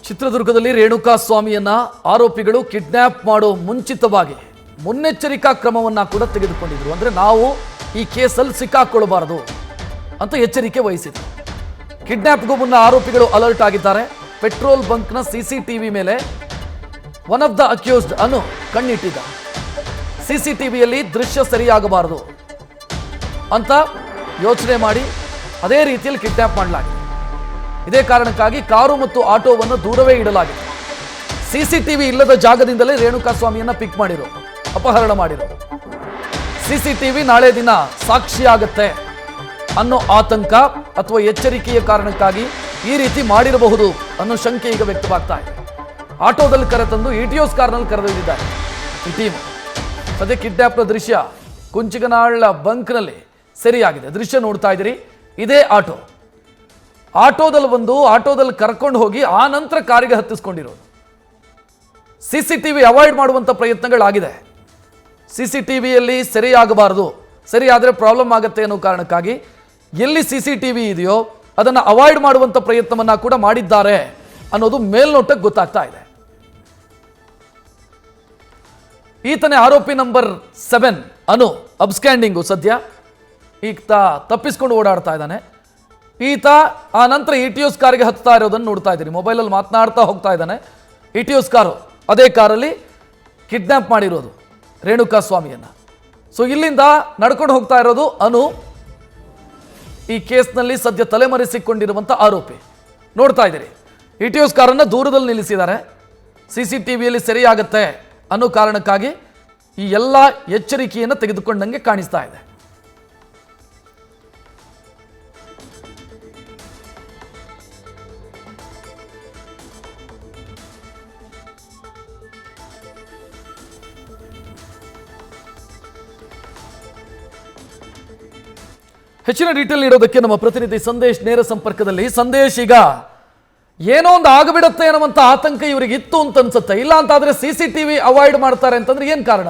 ಚಿತ್ರದುರ್ಗದಲ್ಲಿ ರೇಣುಕಾ ಸ್ವಾಮಿಯನ್ನ ಆರೋಪಿಗಳು ಕಿಡ್ನಾಪ್ ಮಾಡೋ ಮುಂಚಿತವಾಗಿ ಮುನ್ನೆಚ್ಚರಿಕಾ ಕ್ರಮವನ್ನ ಕೂಡ ತೆಗೆದುಕೊಂಡಿದ್ರು. ಅಂದ್ರೆ ನಾವು ಈ ಕೇಸಲ್ಲಿ ಸಿಕ್ಕಾಕೊಳ್ಳಬಾರದು ಅಂತ ಎಚ್ಚರಿಕೆ ವಹಿಸಿದ್ರು. ಕಿಡ್ನಾಪ್ಗೂ ಮುನ್ನ ಆರೋಪಿಗಳು ಅಲರ್ಟ್ ಆಗಿದ್ದಾರೆ. ಪೆಟ್ರೋಲ್ ಬಂಕ್ನ ಸಿಸಿಟಿವಿ ಮೇಲೆ ಒನ್ ಆಫ್ ದ ಅಕ್ಯೂಸ್ಡ್ ಅನ್ನು ಕಣ್ಣಿಟ್ಟಿದ್ದ. ಸಿಸಿಟಿವಿಯಲ್ಲಿ ದೃಶ್ಯ ಸರಿಯಾಗಬಾರದು ಅಂತ ಯೋಚನೆ ಮಾಡಿ ಅದೇ ರೀತಿಯಲ್ಲಿ ಕಿಡ್ನಾಪ್ ಮಾಡಲಾಗಿದೆ. ಇದೇ ಕಾರಣಕ್ಕಾಗಿ ಕಾರು ಮತ್ತು ಆಟೋವನ್ನು ದೂರವೇ ಇಡಲಾಗಿದೆ. ಸಿಸಿಟಿವಿ ಇಲ್ಲದ ಜಾಗದಿಂದಲೇ ರೇಣುಕಾ ಸ್ವಾಮಿಯನ್ನ ಪಿಕ್ ಮಾಡಿರೋ, ಅಪಹರಣ ಮಾಡಿರೋ. ಸಿಸಿಟಿವಿ ನಾಳೆ ದಿನ ಸಾಕ್ಷಿಯಾಗತ್ತೆ ಅನ್ನೋ ಆತಂಕ ಅಥವಾ ಎಚ್ಚರಿಕೆಯ ಕಾರಣಕ್ಕಾಗಿ ಈ ರೀತಿ ಮಾಡಿರಬಹುದು ಅನ್ನೋ ಶಂಕೆ ಈಗ ವ್ಯಕ್ತವಾಗ್ತಾ ಇದೆ. ಆಟೋದಲ್ಲಿ ಕರೆತಂದು ಇಟಿಯೋಸ್ ಕಾರ್ನಲ್ಲಿ ಕರೆದೊಯ್ದಿದ್ದಾರೆ ಈ ಟೀಮ್. ಸದ್ಯ ಕಿಡ್ನಾಪ್ನ ದೃಶ್ಯ ಕುಂಚಿಗನಾಳ ಬಂಕ್ನಲ್ಲಿ ಸೆರೆಯಾಗಿದೆ. ದೃಶ್ಯ ನೋಡ್ತಾ ಇದ್ದೀರಿ. ಇದೇ ಆಟೋದಲ್ಲಿ ಕರ್ಕೊಂಡು ಹೋಗಿ ಆ ನಂತರ ಕಾರಿಗೆ ಹತ್ತಿಸ್ಕೊಂಡಿರೋದು. ಸಿಸಿಟಿವಿ ಅವಾಯ್ಡ್ ಮಾಡುವಂಥ ಪ್ರಯತ್ನಗಳಾಗಿದೆ. ಸಿಸಿಟಿವಿಯಲ್ಲಿ ಸರಿಯಾಗಬಾರದು, ಸರಿಯಾದರೆ ಪ್ರಾಬ್ಲಮ್ ಆಗುತ್ತೆ ಅನ್ನೋ ಕಾರಣಕ್ಕಾಗಿ ಎಲ್ಲಿ ಸಿಸಿಟಿವಿ ಇದೆಯೋ ಅದನ್ನು ಅವಾಯ್ಡ್ ಮಾಡುವಂಥ ಪ್ರಯತ್ನವನ್ನ ಕೂಡ ಮಾಡಿದ್ದಾರೆ ಅನ್ನೋದು ಮೇಲ್ನೋಟಕ್ಕೆ ಗೊತ್ತಾಗ್ತಾ ಇದೆ. ಈತನೇ ಆರೋಪಿ ನಂಬರ್ 7 ಅನು ಅಬ್ಸ್ಕ್ಯಾಂಡಿಂಗು. ಸದ್ಯ ಈತ ತಪ್ಪಿಸ್ಕೊಂಡು ಓಡಾಡ್ತಾ ಇದ್ದಾನೆ. ಈತ ಆ ನಂತರ ಇಟಿಯೋಸ್ ಕಾರಿಗೆ ಹತ್ತಾ ಇರೋದನ್ನು ನೋಡ್ತಾ ಇದ್ದೀರಿ. ಮೊಬೈಲಲ್ಲಿ ಮಾತನಾಡ್ತಾ ಹೋಗ್ತಾ ಇದ್ದಾನೆ. ಇಟಿಯೋಸ್ ಕಾರು, ಅದೇ ಕಾರಲ್ಲಿ ಕಿಡ್ನಾಪ್ ಮಾಡಿರೋದು ರೇಣುಕಾ ಸ್ವಾಮಿಯನ್ನ. ಸೊ ಇಲ್ಲಿಂದ ನಡ್ಕೊಂಡು ಹೋಗ್ತಾ ಇರೋದು ಅನು, ಈ ಕೇಸ್ನಲ್ಲಿ ಸದ್ಯ ತಲೆಮರೆಸಿಕೊಂಡಿರುವಂಥ ಆರೋಪಿ. ನೋಡ್ತಾ ಇದ್ದೀರಿ, ಇಟಿಯೋಸ್ ಕಾರನ್ನು ದೂರದಲ್ಲಿ ನಿಲ್ಲಿಸಿದ್ದಾರೆ. ಸಿಸಿಟಿವಿಯಲ್ಲಿ ಸರಿಯಾಗತ್ತೆ ಅನ್ನೋ ಕಾರಣಕ್ಕಾಗಿ ಈ ಎಲ್ಲ ಎಚ್ಚರಿಕೆಯನ್ನು ತೆಗೆದುಕೊಂಡಂಗೆ ಕಾಣಿಸ್ತಾ ಇದೆ. ಹೆಚ್ಚಿನ ಡೀಟೇಲ್ ನೀಡೋದಕ್ಕೆ ನಮ್ಮ ಪ್ರತಿನಿಧಿ ಸಂದೇಶ್ ನೇರ ಸಂಪರ್ಕದಲ್ಲಿ. ಸಂದೇಶ್, ಈಗ ಏನೋ ಒಂದು ಆಗಬಿಡತ್ತೆ ಅನ್ನುವಂಥ ಆತಂಕ ಇವರಿಗೆ ಇತ್ತು ಅಂತ ಅನ್ಸುತ್ತೆ. ಇಲ್ಲ ಅಂತಾದ್ರೆ ಸಿಸಿಟಿವಿ ಅವಾಯ್ಡ್ ಮಾಡ್ತಾರೆ ಅಂತಂದ್ರೆ ಏನ್ ಕಾರಣ?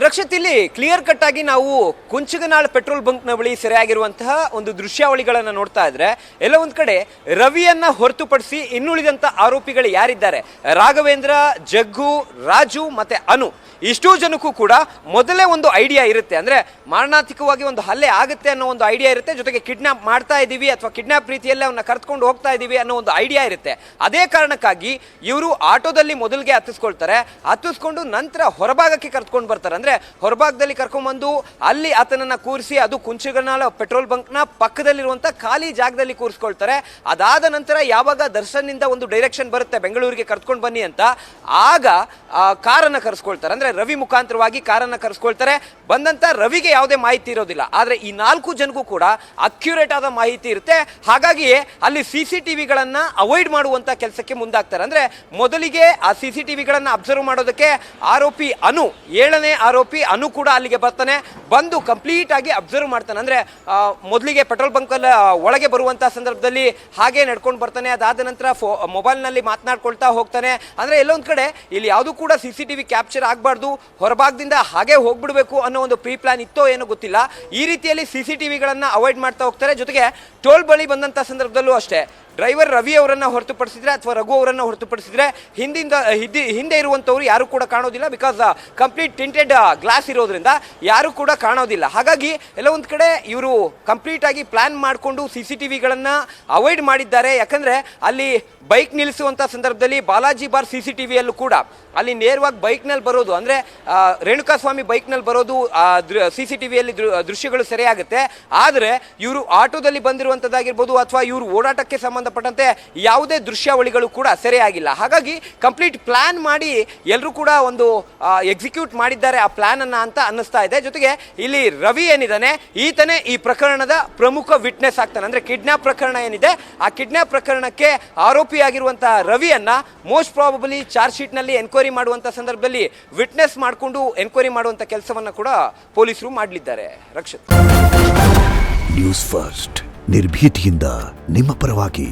ರಕ್ಷಿತ್, ಇಲ್ಲಿ ಕ್ಲಿಯರ್ ಕಟ್ ಆಗಿ ನಾವು ಕುಂಚಿಗನಾಳ್ ಪೆಟ್ರೋಲ್ ಬಂಕ್ನ ಬಳಿ ಸೆರೆಯಾಗಿರುವಂತಹ ಒಂದು ದೃಶ್ಯಾವಳಿಗಳನ್ನು ನೋಡ್ತಾ ಇದ್ರೆ ಎಲ್ಲ ಒಂದ್ ಕಡೆ ರವಿಯನ್ನ ಹೊರತುಪಡಿಸಿ ಇನ್ನುಳಿದಂತ ಆರೋಪಿಗಳು ಯಾರಿದ್ದಾರೆ, ರಾಘವೇಂದ್ರ, ಜಗ್ಗು, ರಾಜು ಮತ್ತೆ ಅನು, ಇಷ್ಟೂ ಜನಕ್ಕೂ ಕೂಡ ಮೊದಲೇ ಒಂದು ಐಡಿಯಾ ಇರುತ್ತೆ. ಅಂದ್ರೆ ಮಾರಣಾಂತಿಕವಾಗಿ ಒಂದು ಹಲ್ಲೆ ಆಗುತ್ತೆ ಅನ್ನೋ ಒಂದು ಐಡಿಯಾ ಇರುತ್ತೆ. ಜೊತೆಗೆ ಕಿಡ್ನಾಪ್ ಮಾಡ್ತಾ ಇದ್ದೀವಿ ಅಥವಾ ಕಿಡ್ನಾಪ್ ರೀತಿಯಲ್ಲಿ ಅವನ್ನ ಕರ್ಕೊಂಡು ಹೋಗ್ತಾ ಇದ್ದೀವಿ ಅನ್ನೋ ಒಂದು ಐಡಿಯಾ ಇರುತ್ತೆ. ಅದೇ ಕಾರಣಕ್ಕಾಗಿ ಇವರು ಆಟೋದಲ್ಲಿ ಮೊದಲಿಗೆ ಹತ್ತಿಸ್ಕೊಂಡು ನಂತರ ಹೊರಭಾಗಕ್ಕೆ ಕರ್ಕೊಂಡು ಬರ್ತಾರೆ. ಅಂದ್ರೆ ಹೊರಭಾಗದಲ್ಲಿ ಕರ್ಕೊಂಡ್ಬಂದು ಅಲ್ಲಿ ಆತನನ್ನ ಕೂರಿಸಿ, ಅದು ಕುಂಚಿಗನಾಳ ಪೆಟ್ರೋಲ್ ಬಂಕ್ನ ಪಕ್ಕದಲ್ಲಿರುವಂತ ಖಾಲಿ ಜಾಗದಲ್ಲಿ ಕೂರಿಸ್ಕೊಳ್ತಾರೆ. ಅದಾದ ನಂತರ ಯಾವಾಗ ದರ್ಶನ್ ನಿಂದ ಒಂದು ಡೈರೆಕ್ಷನ್ ಬರುತ್ತೆ ಬೆಂಗಳೂರಿಗೆ ಕರ್ಕೊಂಡು ಬನ್ನಿ ಅಂತ, ಆಗ ಕಾರನ್ನ ಕರೆಸ್ಕೊಳ್ತಾರೆ. ಅಂದ್ರೆ ರವಿ ಮುಖಾಂತರವಾಗಿ ಕಾರನ್ನ ಕರೆಸ್ಕೊಳ್ತಾರೆ. ಬಂದಂತ ರವಿಗೆ ಯಾವುದೇ ಮಾಹಿತಿ ಇರೋದಿಲ್ಲ, ಆದ್ರೆ ಈ 4 ಜನಕ್ಕೂ ಕೂಡ ಅಕ್ಯುರೇಟ್ ಆದ ಮಾಹಿತಿ ಇರುತ್ತೆ. ಹಾಗಾಗಿಯೇ ಅಲ್ಲಿ ಸಿಸಿಟಿವಿಗಳನ್ನ ಅವಾಯ್ಡ್ ಮಾಡುವಂತ ಕೆಲಸಕ್ಕೆ ಮುಂದಾಗ್ತಾರೆ. ಅಂದ್ರೆ ಮೊದಲಿಗೆ ಆ ಸಿಸಿಟಿವಿಗಳನ್ನ ಅಬ್ಸರ್ವ್ ಮಾಡೋದಕ್ಕೆ ಆರೋಪಿ ಅನು, 7ನೇ ಆರೋಪಿ ಅನು ಕೂಡ ಅಲ್ಲಿಗೆ ಬರ್ತಾನೆ. ಬಂದು ಕಂಪ್ಲೀಟ್ ಆಗಿ ಅಬ್ಸರ್ವ್ ಮಾಡ್ತಾನೆ. ಅಂದ್ರೆ ಮೊದಲಿಗೆ ಪೆಟ್ರೋಲ್ ಬಂಕ್ ಅಲ್ಲಿ ಒಳಗೆ ಬರುವಂತ ಸಂದರ್ಭದಲ್ಲಿ ಹಾಗೆ ನಡ್ಕೊಂಡು ಬರ್ತಾನೆ. ಅದಾದ ನಂತರ ಮೊಬೈಲ್ ನಲ್ಲಿ ಮಾತನಾಡ್ಕೊಳ್ತಾ ಹೋಗ್ತಾನೆ. ಅಂದ್ರೆ ಎಲ್ಲೊಂದ್ ಕಡೆ ಇಲ್ಲಿ ಯಾವುದು ಕೂಡ ಸಿಸಿಟಿವಿ ಕ್ಯಾಪ್ಚರ್ ಆಗಬಾರ್ದು, ಹೊರಭಾಗದಿಂದ ಹಾಗೆ ಹೋಗ್ಬಿಡ್ಬೇಕು ಅನ್ನೋ ಒಂದು ಪ್ರೀ ಪ್ಲಾನ್ ಇತ್ತೋ ಏನೋ ಗೊತ್ತಿಲ್ಲ. ಈ ರೀತಿಯಲ್ಲಿ ಸಿಸಿಟಿವಿಗಳನ್ನ ಅವಾಯ್ಡ್ ಮಾಡ್ತಾ ಹೋಗ್ತಾರೆ. ಜೊತೆಗೆ ಟೋಲ್ ಬಳಿ ಬಂದಂತ ಸಂದರ್ಭದಲ್ಲೂ ಅಷ್ಟೇ, ಡ್ರೈವರ್ ರವಿ ಅವರನ್ನ ಹೊರತುಪಡಿಸಿದ್ರೆ ಅಥವಾ ರಘು ಅವರನ್ನ ಹೊರತುಪಡಿಸಿದ್ರೆ ಹಿಂದೆ ಇರುವಂತವ್ರು ಯಾರು ಕೂಡ ಕಾಣೋದಿಲ್ಲ. ಬಿಕಾಸ್ ಕಂಪ್ಲೀಟ್ ಟಿಂಟೆಡ್ ಗ್ಲಾಸ್ ಇರೋದ್ರಿಂದ ಯಾರು ಕೂಡ ಕಾಣೋದಿಲ್ಲ. ಹಾಗಾಗಿ ಎಲ್ಲ ಒಂದ್ ಕಡೆ ಇವರು ಕಂಪ್ಲೀಟ್ ಆಗಿ ಪ್ಲಾನ್ ಮಾಡಿಕೊಂಡು ಸಿಸಿಟಿವಿಗಳನ್ನ ಅವಾಯ್ಡ್ ಮಾಡಿದ್ದಾರೆ. ಯಾಕಂದ್ರೆ ಅಲ್ಲಿ ಬೈಕ್ ನಿಲ್ಲಿಸುವಂತ ಸಂದರ್ಭದಲ್ಲಿ ಬಾಲಾಜಿ ಬಾರ್ ಸಿಸಿಟಿವಿಯಲ್ಲೂ ಕೂಡ ಅಲ್ಲಿ ನೇರವಾಗಿ ಬೈಕ್ನಲ್ಲಿ ಬರೋದು, ಅಂದ್ರೆ ರೇಣುಕಾ ಸ್ವಾಮಿ ಬೈಕ್ನಲ್ಲಿ ಬರೋದು ಸಿಸಿಟಿವಿಯಲ್ಲಿ ದೃಶ್ಯಗಳು ಸರಿಯಾಗುತ್ತೆ. ಆದರೆ ಇವರು ಆಟೋದಲ್ಲಿ ಬಂದಿರುವಂತದ್ದಾಗಿರ್ಬೋದು ಅಥವಾ ಇವರು ಓಡಾಟಕ್ಕೆ ಸಂಬಂಧಪಟ್ಟಂತೆ ಯಾವುದೇ ದೃಶ್ಯಾವಳಿಗಳು ಕೂಡ ಸರಿಯಾಗಿಲ್ಲ. ಹಾಗಾಗಿ ಕಂಪ್ಲೀಟ್ ಪ್ಲಾನ್ ಮಾಡಿ ಎಲ್ಲರೂ ಕೂಡ ಒಂದು ಎಕ್ಸಿಕ್ಯೂಟ್ ಮಾಡಿದ್ದಾರೆ ಆ ಪ್ಲಾನ್ ಅನ್ನ ಅಂತ ಅನ್ನಿಸ್ತಾ ಇದೆ. ಜೊತೆಗೆ ಇಲ್ಲಿ ರವಿ ಏನಿದ್ದಾನೆ, ಈತನೇ ಈ ಪ್ರಕರಣದ ಪ್ರಮುಖ ವಿಟ್ನೆಸ್ ಆಗ್ತಾನೆ. ಅಂದ್ರೆ ಕಿಡ್ನಾಪ್ ಪ್ರಕರಣ ಏನಿದೆ, ಆ ಕಿಡ್ನಾಪ್ ಪ್ರಕರಣಕ್ಕೆ ಆರೋಪಿಯಾಗಿರುವಂತಹ ರವಿಯನ್ನ ಮೋಸ್ಟ್ ಪ್ರಾಬಬಲಿ ಚಾರ್ಜ್ ಶೀಟ್ ನಲ್ಲಿ ಎನ್ಕ್ವೈರಿ ಮಾಡುವಂತ ಸಂದರ್ಭದಲ್ಲಿ ವಿಟ್ನೆಸ್ ಮಾಡಿಕೊಂಡು ಎನ್ಕ್ವೈರಿ ಮಾಡುವಂತ ಕೆಲಸವನ್ನ ಕೂಡ ಪೊಲೀಸರು ಮಾಡಲಿದ್ದಾರೆ. ರಕ್ಷಿತ್, ನ್ಯೂಸ್ ಫಸ್ಟ್, ನಿರ್ಭೀತಿಯಿಂದ ನಿಮ್ಮ ಪರವಾಗಿ.